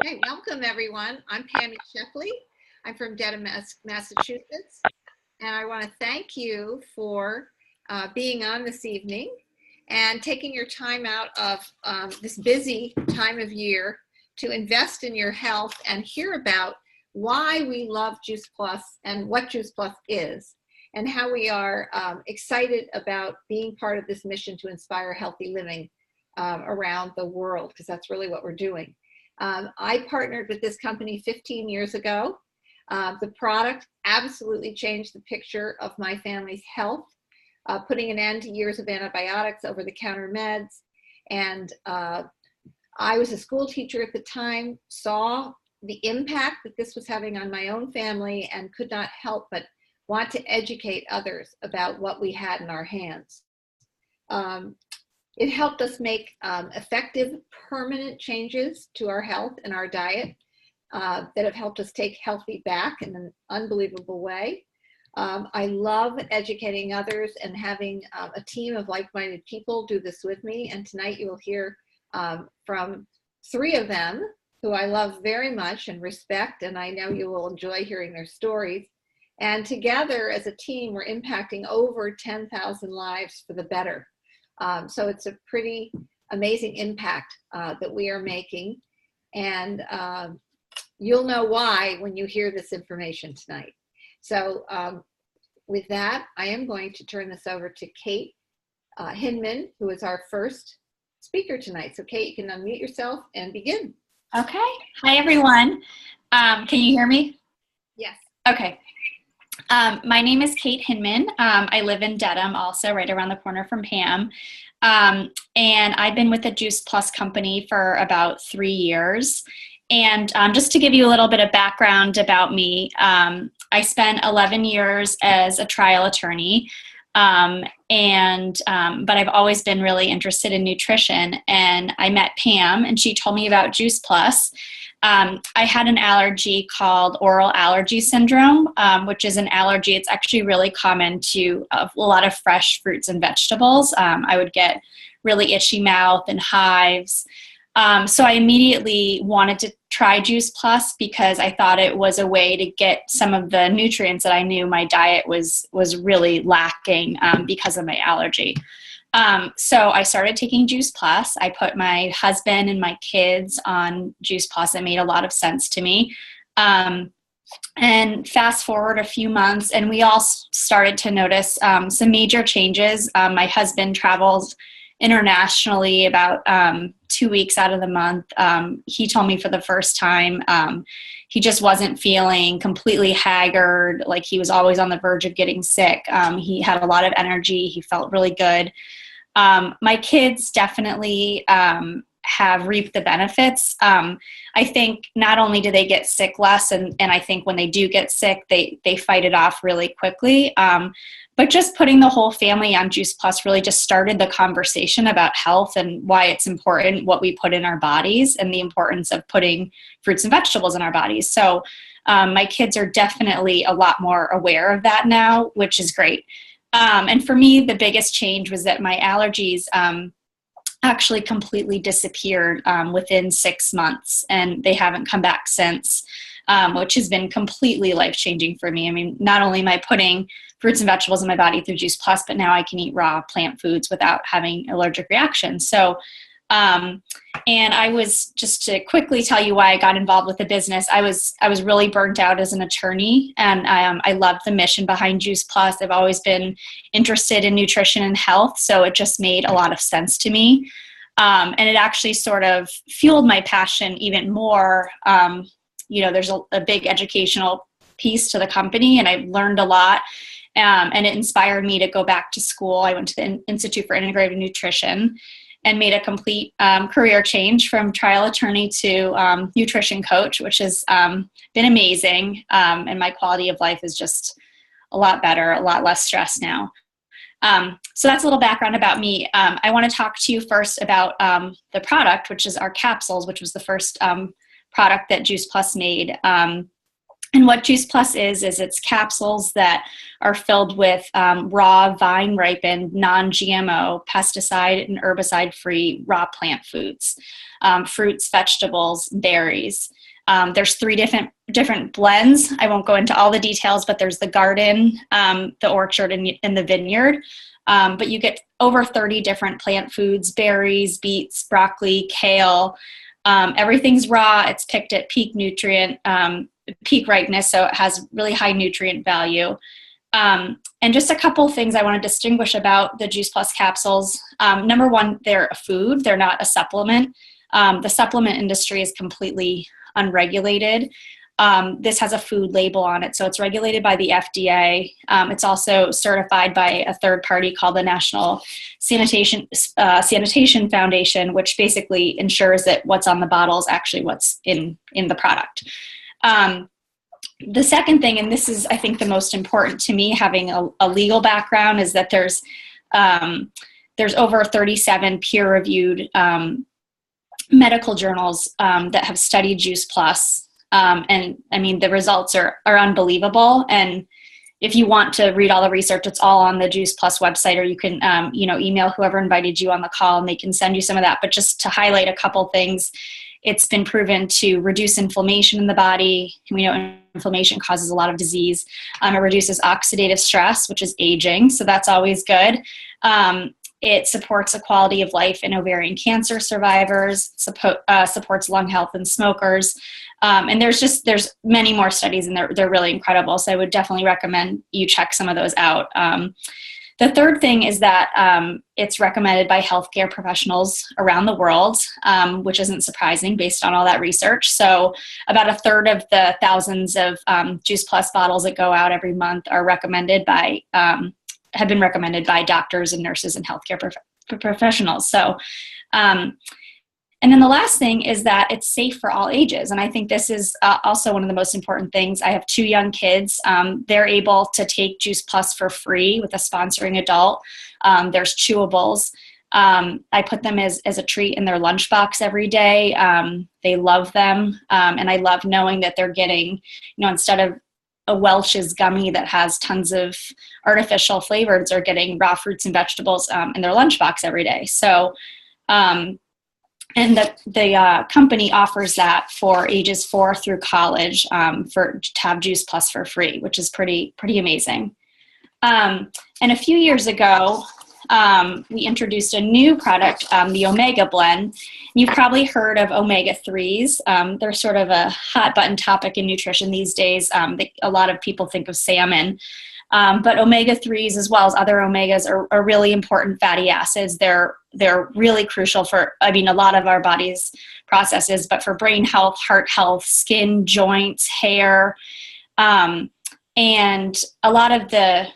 Hey, welcome everyone. I'm Pammy Shepley. I'm from Dedham, Massachusetts, and I want to thank you for being on this evening and taking your time out of this busy time of year to invest in your health and hear about why we love JuicePLus and what JuicePLus is, and how we are excited about being part of this mission to inspire healthy living around the world, because that's really what we're doing. I partnered with this company 15 years ago. The product absolutely changed the picture of my family's health, putting an end to years of antibiotics, over-the-counter meds. And I was a school teacher at the time, saw the impact that this was having on my own family, and could not help but want to educate others about what we had in our hands. It helped us make effective, permanent changes to our health and our diet that have helped us take healthy back in an unbelievable way. I love educating others and having a team of like-minded people do this with me. And tonight you will hear from three of them who I love very much and respect, and I know you will enjoy hearing their stories. And together as a team, we're impacting over 10,000 lives for the better. So it's a pretty amazing impact that we are making. And you'll know why when you hear this information tonight. So with that, I am going to turn this over to Kate Hinman, who is our first speaker tonight. So Kate, you can unmute yourself and begin. Okay. Hi, everyone. Can you hear me? Yes. Okay. My name is Kate Hinman. I live in Dedham, also right around the corner from Pam. And I've been with the JuicePLus company for about 3 years. And just to give you a little bit of background about me, I spent 11 years as a trial attorney. But I've always been really interested in nutrition. And I met Pam, and she told me about JuicePLus. I had an allergy called oral allergy syndrome, which is an allergy. It's actually really common to a lot of fresh fruits and vegetables. I would get really itchy mouth and hives. So I immediately wanted to try JuicePLus because I thought it was a way to get some of the nutrients that I knew my diet was really lacking because of my allergy. So I started taking JuicePLus. I put my husband and my kids on JuicePLus. It made a lot of sense to me. And fast forward a few months, and we all started to notice some major changes. My husband travels internationally about 2 weeks out of the month. He told me for the first time he just wasn't feeling completely haggard, like he was always on the verge of getting sick. He had a lot of energy. He felt really good. My kids definitely have reaped the benefits. I think not only do they get sick less, and I think when they do get sick, they fight it off really quickly. But just putting the whole family on JuicePLus really just started the conversation about health and why it's important what we put in our bodies and the importance of putting fruits and vegetables in our bodies. So my kids are definitely a lot more aware of that now, which is great. And for me, the biggest change was that my allergies actually completely disappeared within 6 months, and they haven't come back since, which has been completely life-changing for me. I mean, not only am I putting fruits and vegetables in my body through JuicePLus, but now I can eat raw plant foods without having allergic reactions. So, and I was, just to quickly tell you why I got involved with the business, I was really burnt out as an attorney, and I loved the mission behind JuicePLus. I've always been interested in nutrition and health, so it just made a lot of sense to me. And it actually sort of fueled my passion even more. There's a big educational piece to the company, and I've learned a lot. And it inspired me to go back to school. I went to the Institute for Integrative Nutrition and made a complete career change from trial attorney to nutrition coach, which has been amazing. And my quality of life is just a lot better, a lot less stress now. So that's a little background about me. I want to talk to you first about the product, which is our capsules, which was the first product that JuicePLus made. And what JuicePLus is it's capsules that are filled with raw, vine-ripened, non-GMO, pesticide and herbicide-free raw plant foods, fruits, vegetables, berries. There's 3 different blends. I won't go into all the details, but there's the garden, the orchard, and the vineyard. But you get over 30 different plant foods, berries, beets, broccoli, kale. Everything's raw. It's picked at peak ripeness, so it has really high nutrient value. And just a couple things I want to distinguish about the JuicePLus capsules. Number one, they're a food. They're not a supplement. The supplement industry is completely unregulated. This has a food label on it, so it's regulated by the FDA. It's also certified by a third party called the National Sanitation Foundation, which basically ensures that what's on the bottle is actually what's in the product. The second thing, and this is, I think, the most important to me, having a legal background, is that there's over 37 peer-reviewed medical journals that have studied JuicePLus. And I mean, the results are unbelievable. And if you want to read all the research, it's all on the JuicePLus website, or you can, email whoever invited you on the call and they can send you some of that. But just to highlight a couple things, it's been proven to reduce inflammation in the body. We know inflammation causes a lot of disease. It reduces oxidative stress, which is aging. So that's always good. It supports the quality of life in ovarian cancer survivors, supports lung health in smokers. And there's many more studies, and they're really incredible. So I would definitely recommend you check some of those out. The third thing is that it's recommended by healthcare professionals around the world, which isn't surprising based on all that research. So about a third of the thousands of JuicePLus bottles that go out every month are have been recommended by doctors and nurses and healthcare professionals. So, and then the last thing is that it's safe for all ages. And I think this is also one of the most important things. I have 2 young kids. They're able to take JuicePLus for free with a sponsoring adult. There's chewables. I put them as a treat in their lunchbox every day. They love them. And I love knowing that they're getting, instead of a Welch's gummy that has tons of artificial flavors, are getting raw fruits and vegetables in their lunchbox every day. So, and the company offers that for ages 4 through college to have JuicePLus for free, which is pretty amazing. And a few years ago, we introduced a new product, the Omega Blend. You've probably heard of omega-3s. They're sort of a hot button topic in nutrition these days. A lot of people think of salmon. But omega-3s, as well as other omegas, are really important fatty acids. They're really crucial for, a lot of our body's processes, but for brain health, heart health, skin, joints, hair. And a lot of the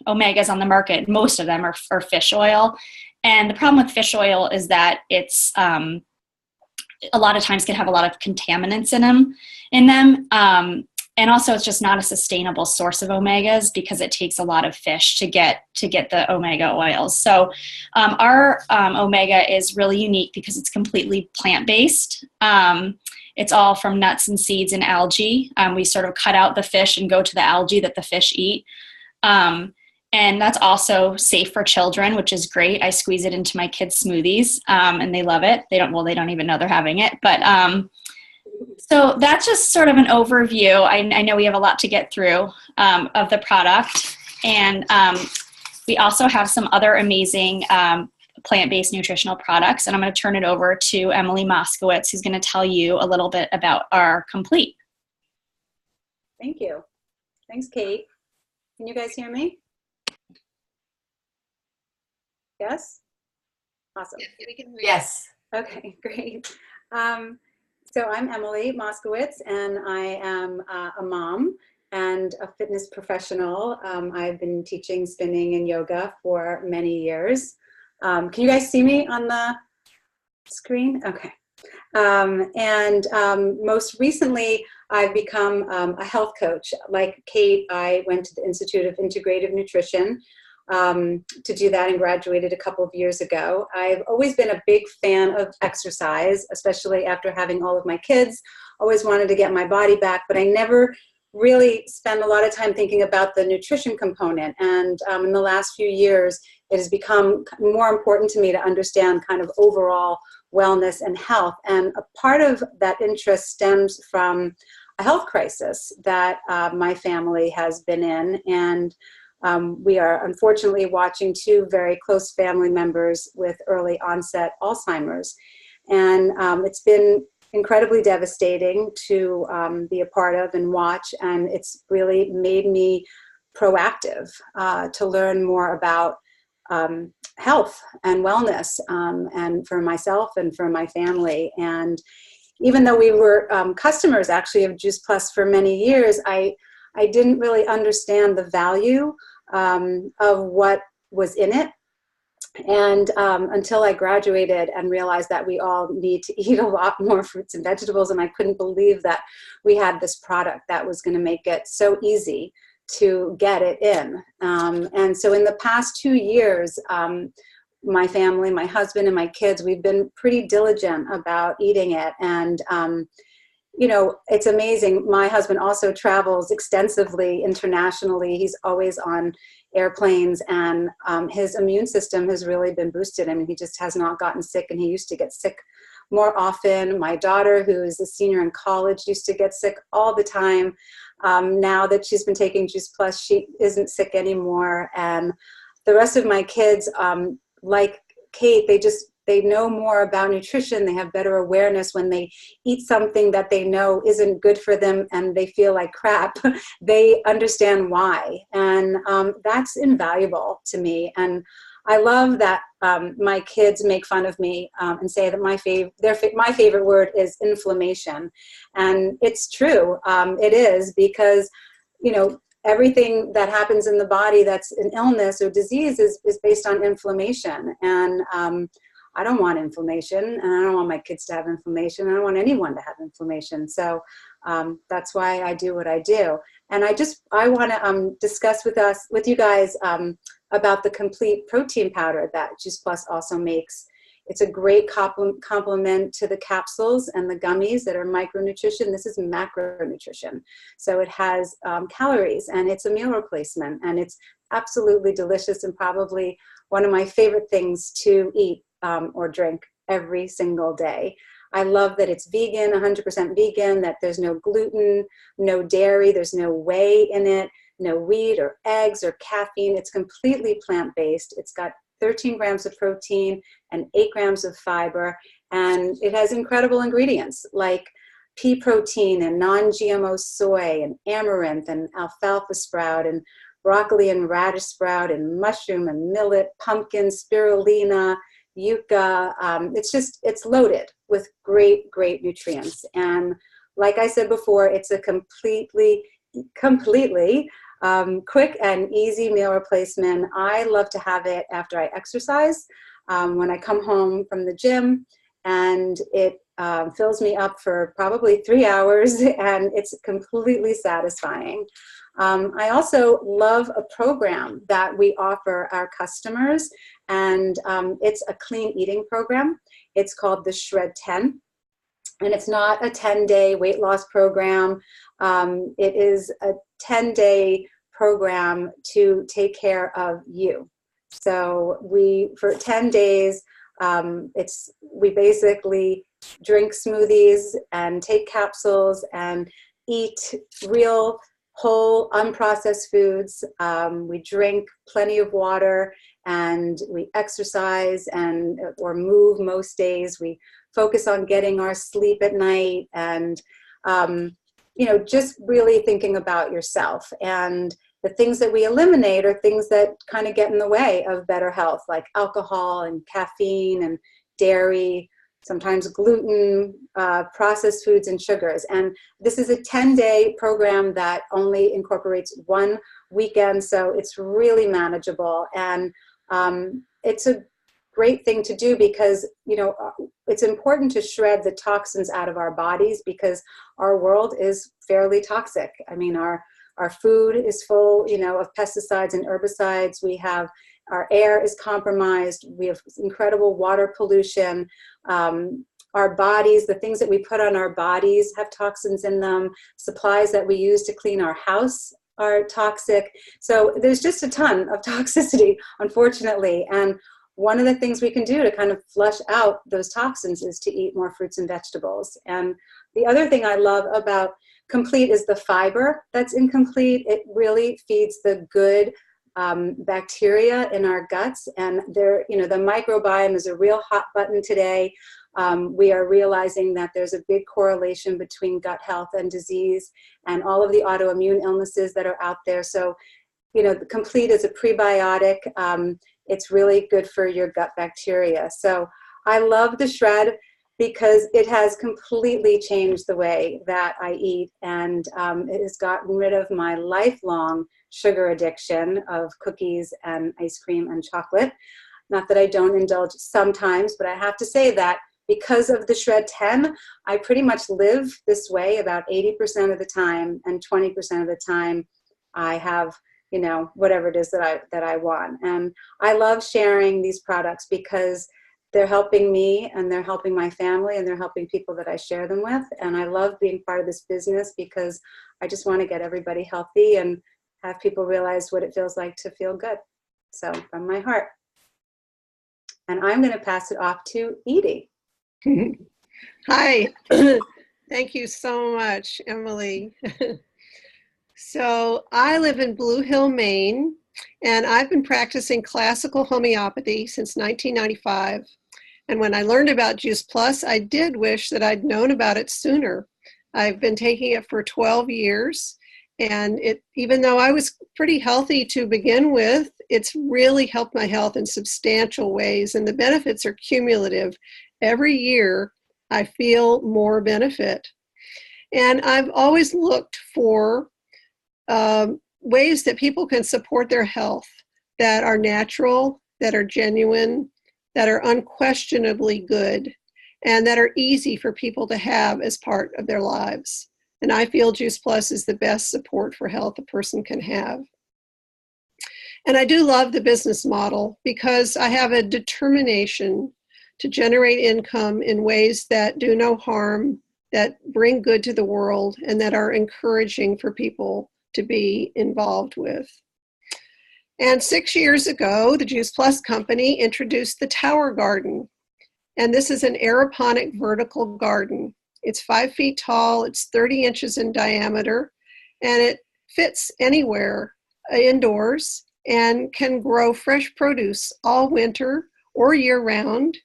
omegas on the market, most of them are fish oil. And the problem with fish oil is that it's a lot of times can have a lot of contaminants in them. And also, it's just not a sustainable source of omegas because it takes a lot of fish to get the omega oils. So our omega is really unique because it's completely plant-based. It's all from nuts and seeds and algae. We sort of cut out the fish and go to the algae that the fish eat. And that's also safe for children, which is great. I squeeze it into my kids' smoothies, and they love it. They don't even know they're having it. But so that's just sort of an overview. I know we have a lot to get through of the product. And we also have some other amazing plant-based nutritional products. And I'm going to turn it over to Emily Moskowitz, who's going to tell you a little bit about our Complete. Thank you. Thanks, Kate. Can you guys hear me? Yes? Awesome. Yes, we can hear you. Yes. Okay, great. So I'm Emily Moskowitz, and I am a mom and a fitness professional. I've been teaching spinning and yoga for many years. Can you guys see me on the screen? Okay. Most recently, I've become a health coach. Like Kate, I went to the Institute of Integrative Nutrition to do that and graduated a couple of years ago. I've always been a big fan of exercise, especially after having all of my kids. Always wanted to get my body back, but I never really spend a lot of time thinking about the nutrition component. And in the last few years, it has become more important to me to understand kind of overall wellness and health. And a part of that interest stems from a health crisis that my family has been in. And we are unfortunately watching two very close family members with early onset Alzheimer's. And it's been incredibly devastating to be a part of and watch. And it's really made me proactive to learn more about health and wellness, and for myself and for my family. And even though we were customers actually of JuicePLus for many years, I didn't really understand the value of what was in it. And until I graduated and realized that we all need to eat a lot more fruits and vegetables, and I couldn't believe that we had this product that was going to make it so easy to get it in. And so in the past 2 years, my family, my husband and my kids, we've been pretty diligent about eating it. And you know, it's amazing. My husband also travels extensively internationally. He's always on airplanes, and his immune system has really been boosted. I mean, he just has not gotten sick, and he used to get sick more often. My daughter, who is a senior in college, used to get sick all the time. Now that she's been taking JuicePLus, she isn't sick anymore. And the rest of my kids, like Kate, they know more about nutrition. They have better awareness when they eat something that they know isn't good for them and they feel like crap. They understand why. And that's invaluable to me. And I love that my kids make fun of me and say that my favorite word is inflammation. And it's true. It is, because, you know, everything that happens in the body that's an illness or disease is based on inflammation. And I don't want inflammation, and I don't want my kids to have inflammation. I don't want anyone to have inflammation. So that's why I do what I do. And I want to discuss with you guys about the complete protein powder that JuicePLus also makes. It's a great complement to the capsules and the gummies that are micronutrition. This is macronutrition. So it has calories, and it's a meal replacement, and it's absolutely delicious, and probably one of my favorite things to eat or drink every single day. I love that it's vegan, 100% vegan, that there's no gluten, no dairy, there's no whey in it, no wheat or eggs or caffeine. It's completely plant-based. It's got 13 grams of protein and 8 grams of fiber, and it has incredible ingredients like pea protein and non-GMO soy and amaranth and alfalfa sprout and broccoli and radish sprout and mushroom and millet, pumpkin, spirulina, yucca. It's loaded with great nutrients. And like I said before, it's a completely quick and easy meal replacement. I love to have it after I exercise, when I come home from the gym, and it fills me up for probably 3 hours, and it's completely satisfying. I also love a program that we offer our customers, and it's a clean eating program. It's called the Shred 10. And it's not a 10-day weight loss program. It is a 10-day program to take care of you. So for 10 days, we basically drink smoothies and take capsules and eat real, whole, unprocessed foods. We drink plenty of water, and we exercise or move most days. We focus on getting our sleep at night, and just really thinking about yourself. And the things that we eliminate are things that kind of get in the way of better health, like alcohol and caffeine and dairy, sometimes gluten, processed foods and sugars. And this is a 10-day program that only incorporates 1 weekend, so it's really manageable. And it's a great thing to do because, it's important to shred the toxins out of our bodies, because our world is fairly toxic. I mean, our food is full, of pesticides and herbicides. Our air is compromised. We have incredible water pollution. our bodies, the things that we put on our bodies have toxins in them. Supplies that we use to clean our house are toxic. So there's just a ton of toxicity, unfortunately. And one of the things we can do to kind of flush out those toxins is to eat more fruits and vegetables. And the other thing I love about Complete is the fiber that's in Complete. It really feeds the good bacteria in our guts, and the microbiome is a real hot button today. We are realizing that there's a big correlation between gut health and disease and all of the autoimmune illnesses that are out there. So, the Complete is a prebiotic. It's really good for your gut bacteria. So I love the shred because it has completely changed the way that I eat, and it has gotten rid of my lifelong sugar addiction of cookies and ice cream and chocolate. Not that I don't indulge sometimes, but I have to say that because of the Shred 10, I pretty much live this way about 80% of the time, and 20% of the time I have, whatever it is that I want. And I love sharing these products because they're helping me, and they're helping my family, and they're helping people that I share them with. And I love being part of this business because I just want to get everybody healthy and have people realize what it feels like to feel good. So from my heart. And I'm going to pass it off to Edie. Hi. Thank you so much, Emily. So I live in Blue Hill, Maine, and I've been practicing classical homeopathy since 1995. And when I learned about JuicePLus, I did wish that I'd known about it sooner. I've been taking it for 12 years, and even though I was pretty healthy to begin with, it's really helped my health in substantial ways, and the benefits are cumulative. Every year, I feel more benefit. And I've always looked for ways that people can support their health that are natural, that are genuine, that are unquestionably good, and that are easy for people to have as part of their lives. And I feel JuicePLus is the best support for health a person can have. And I do love the business model because I have a determination to generate income in ways that do no harm, that bring good to the world, and that are encouraging for people to be involved with. And 6 years ago, the JuicePLus company introduced the Tower Garden. And this is an aeroponic vertical garden. It's 5 feet tall, it's 30 inches in diameter, and it fits anywhere indoors and can grow fresh produce all winter or year round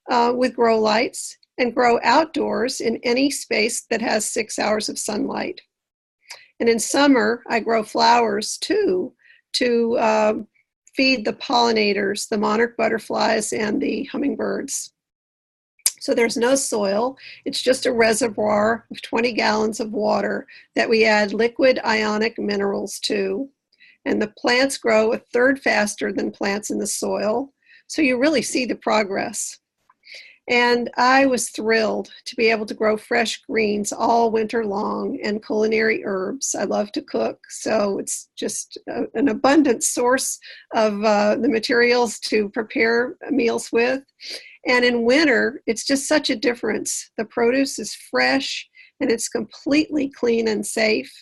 with grow lights, and grow outdoors in any space that has 6 hours of sunlight. And in summer, I grow flowers too, to feed the pollinators, the monarch butterflies and the hummingbirds. So there's no soil. It's just a reservoir of 20 gallons of water that we add liquid ionic minerals to. And the plants grow a third faster than plants in the soil. So you really see the progress. And I was thrilled to be able to grow fresh greens all winter long and culinary herbs. I love to cook, so it's just an abundant source of the materials to prepare meals with. And in winter, it's just such a difference. The produce is fresh and it's completely clean and safe.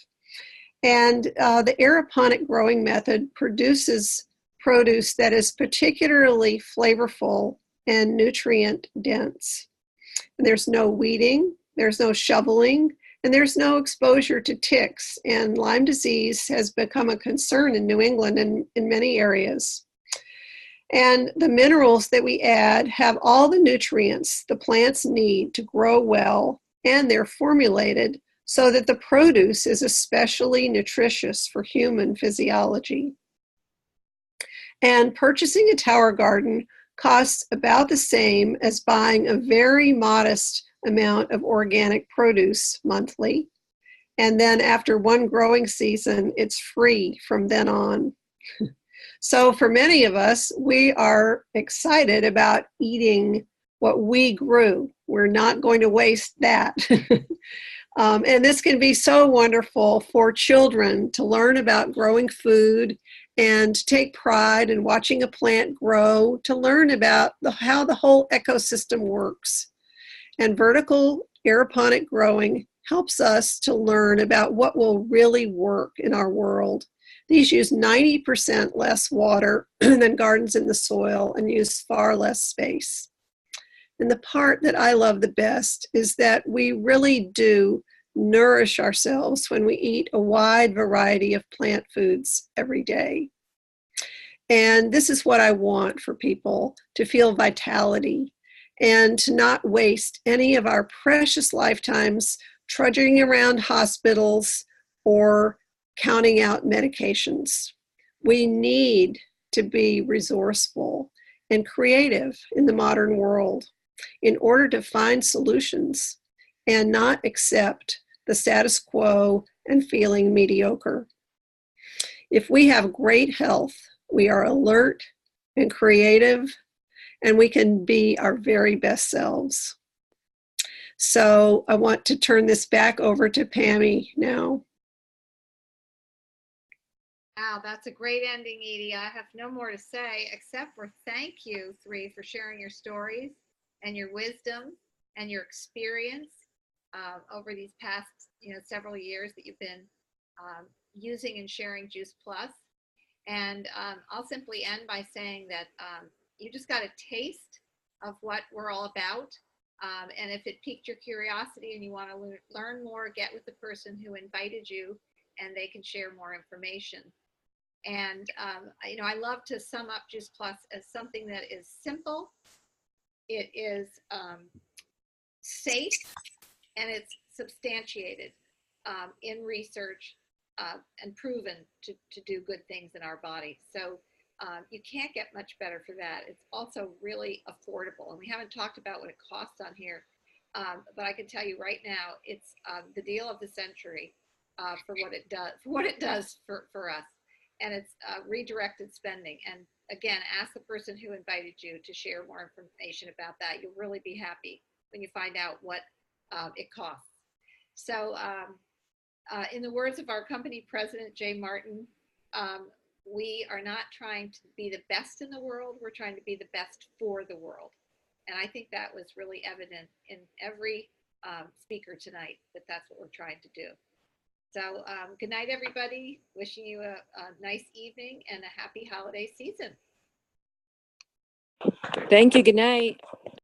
And the aeroponic growing method produces produce that is particularly flavorful and nutrient dense. And there's no weeding, there's no shoveling, and there's no exposure to ticks. And Lyme disease has become a concern in New England and in many areas. And the minerals that we add have all the nutrients the plants need to grow well, and they're formulated so that the produce is especially nutritious for human physiology. And purchasing a Tower Garden costs about the same as buying a very modest amount of organic produce monthly. And then after one growing season, it's free from then on. So for many of us, we are excited about eating what we grew. We're not going to waste that. And this can be so wonderful for children to learn about growing food and to take pride in watching a plant grow, to learn about how the whole ecosystem works. And vertical aeroponic growing helps us to learn about what will really work in our world. These use 90% less water than gardens in the soil and use far less space. And the part that I love the best is that we really do nourish ourselves when we eat a wide variety of plant foods every day. And this is what I want for people, to feel vitality and to not waste any of our precious lifetimes trudging around hospitals or counting out medications. We need to be resourceful and creative in the modern world in order to find solutions and not accept the status quo and feeling mediocre. If we have great health, we are alert and creative, and we can be our very best selves. So I want to turn this back over to Pammy now. Wow, that's a great ending, Edie. I have no more to say except for thank you three for sharing your stories and your wisdom and your experience over these past several years that you've been using and sharing JuicePLus. And I'll simply end by saying that you just got a taste of what we're all about. And if it piqued your curiosity and you want to learn more, get with the person who invited you and they can share more information. And I love to sum up JuicePLus as something that is simple, it is safe, and it's substantiated in research and proven to do good things in our body. So you can't get much better for that. It's also really affordable, and we haven't talked about what it costs on here, but I can tell you right now, it's the deal of the century for what it does for us. And it's redirected spending. And again, ask the person who invited you to share more information about that. You'll really be happy when you find out what it costs. So in the words of our company president, Jay Martin, we are not trying to be the best in the world, we're trying to be the best for the world. And I think that was really evident in every speaker tonight, that that's what we're trying to do. So good night, everybody. Wishing you a nice evening and a happy holiday season. Thank you. Good night.